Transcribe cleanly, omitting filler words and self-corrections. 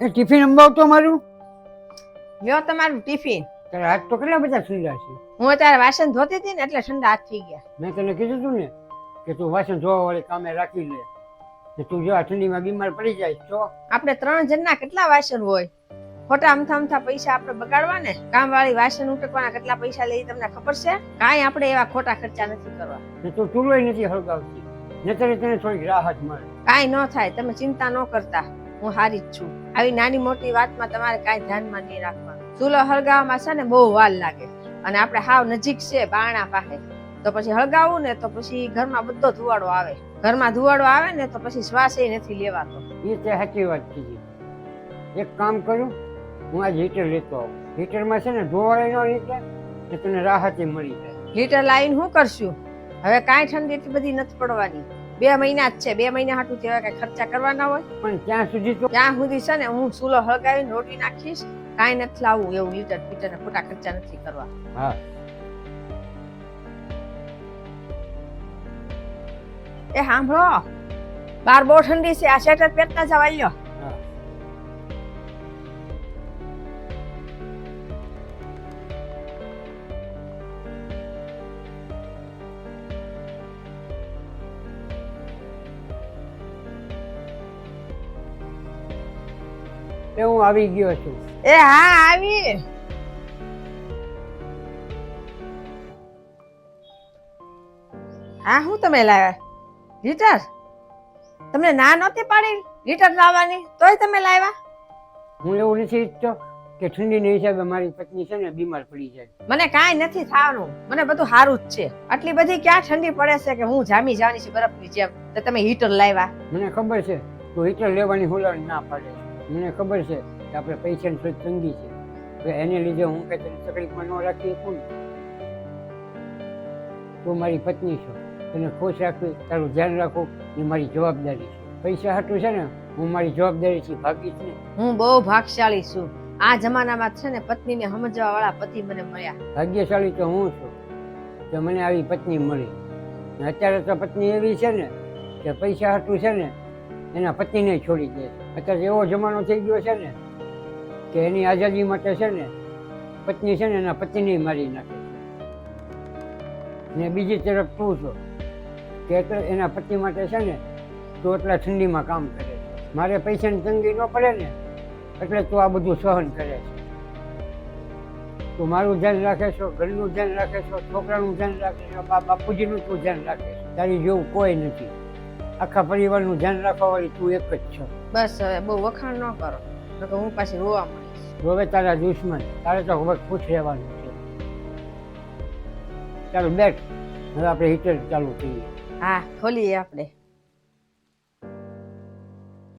એ tiffin અંબાવતો મારું. લ્યો તમારું ટિફિન. તારા હાથ તો કેટલા બધા ઠંડા છે. હું અત્યારે વાસણ ધોતી હતી ને એટલે ઠંડા હાથ થઈ ગયા. મેં તને કીધું તું ને કે તું વાસણ ધોવા વાળી કામે રાખી લે, કે તું જો આ ઠંડીમાં બીમાર પડી જાય તો. આપણે 3 જણના કેટલા વાસણ હોય, ખોટા અમથા પૈસા આપણે બગાડવા ને. કામ વાળી વાસણ ઉટકવાના કેટલા પૈસા લે તમને ખબર છે? કાંઈ આપણે એવા ખોટા ખર્ચા નથી કરવા. ને તું ચૂલોય નથી હળગાવતી, નતર તને થોડીક રાહત મળે. કાંઈ ન થાય, તમે ચિંતા ન કરતા, હું હારી જ છું. આવી નાની મોટી વાતમાં તમારે કાંઈ ધ્યાનમાં નહીં રાખવાનું. ચૂલો હળગાવવામાં છે ને બહુ વાર લાગે, અને આપણે હાવ નજીક છે બારણા પાસે, તો પછી હળગાવું ને તો પછી ઘરમાં બધો ધુવાડો આવે. ઘરમાં ધુવાડો આવે ને તો પછી શ્વાસ એ નથી લેવાતો. એ તે સાચી વાત કીધી. એક કામ કરું, હું આજ હીટર લેતો આવું. હીટરમાં છે ને ધોવાળે ન નીકળે ને તને રાહત મળી જાય. હીટર લાવીને શું કરશું? હવે કાંઈ ઠંડી એટલી બધી નથી પડવાની. 2 મહિના જ છે, 2 મહિના હાટું તેવા કઈ ખર્ચા કરવાના હોય. પણ ત્યાં સુધી તો ત્યાં સુધી છે ને હું ચૂલો હળગાવીને રોટી નાખીશ. કાંઈ નથી લાવવું એવું હીટર પીટર ખોટા ખર્ચા નથી કરવા. હા. એ સાંભળો, બાર બહુ ઠંડી છે, આ સ્વેટર પહેરતા જવા લ્યો. એ હું આવી ગયો છું. એ હા આવી. હા હું તમે લાવ્યા હીટર? તમને ના નહોતી પાડી હીટર લાવવાની, તોય તમે લાવ્યા? હું એવું નથી ઈચ્છતો કે ઠંડીના હિસાબે મારી પત્ની છે ને બીમાર પડી જાય. મને કાંઈ નથી થવાનું, મને બધું સારું જ છે. આટલી બધી ક્યાં ઠંડી પડે છે કે હું જામી જવાની છે બરફની જેમ, તો તમે હીટર લાવ્યા? મને ખબર છે તું હીટર લેવાની હુલાણી ના પાડે. મને ખબર છે કે આપણે પૈસાની થોડી તંગી છે, તો એને લીધે હું કઈ તને તકલીફમાં ન રાખી શકું. તું મારી પત્ની છો, તને ખુશ રાખવી, તારું ધ્યાન રાખવું એ મારી જવાબદારી છે. પૈસા હાટું છે ને હું મારી જવાબદારીથી ભાગીશ ને. હું બહુ ભાગ્યશાળી છું. આ જમાનામાં છે ને પત્નીને સમજવા વાળા પતિ મને મળ્યા. ભાગ્યશાળી તો હું છું કે મને આવી પત્ની મળી. અત્યારે તો પત્ની એવી છે ને કે પૈસા હાટું છે ને એના પતિને છોડી દે. અત્યારે એવો જમાનો થઈ ગયો છે ને કે એની આઝાદી માટે છે ને પત્ની છે ને એના પતિને મારી નાખે છે. ને બીજી તરફ તું છો કે એના પતિ માટે છે ને તું એટલા ઠંડીમાં કામ કરે છે. મારે પૈસાની તંગી ન પડે ને એટલે તું આ બધું સહન કરે છે. તું મારું ધ્યાન રાખે છો, ઘરનું ધ્યાન રાખે છો, છોકરાનું ધ્યાન રાખે છો, બાપુજીનું તું ધ્યાન રાખે છે. તારી જેવું કોઈ નથી. આખા પરિવારનું ધ્યાન રાખવા વાળી તું એક જ છો. બસ હવે બહુ વખાણ ન કરો, નકર હું પાછી રોવા માંડીશ. હવે તારા દુશ્મન, તારે તો હવે ખુશ રહેવાનું છે. ચાલો બેઠ, હવે આપણે હીટર ચાલુ કરીએ. હા ખોલીએ આપણે.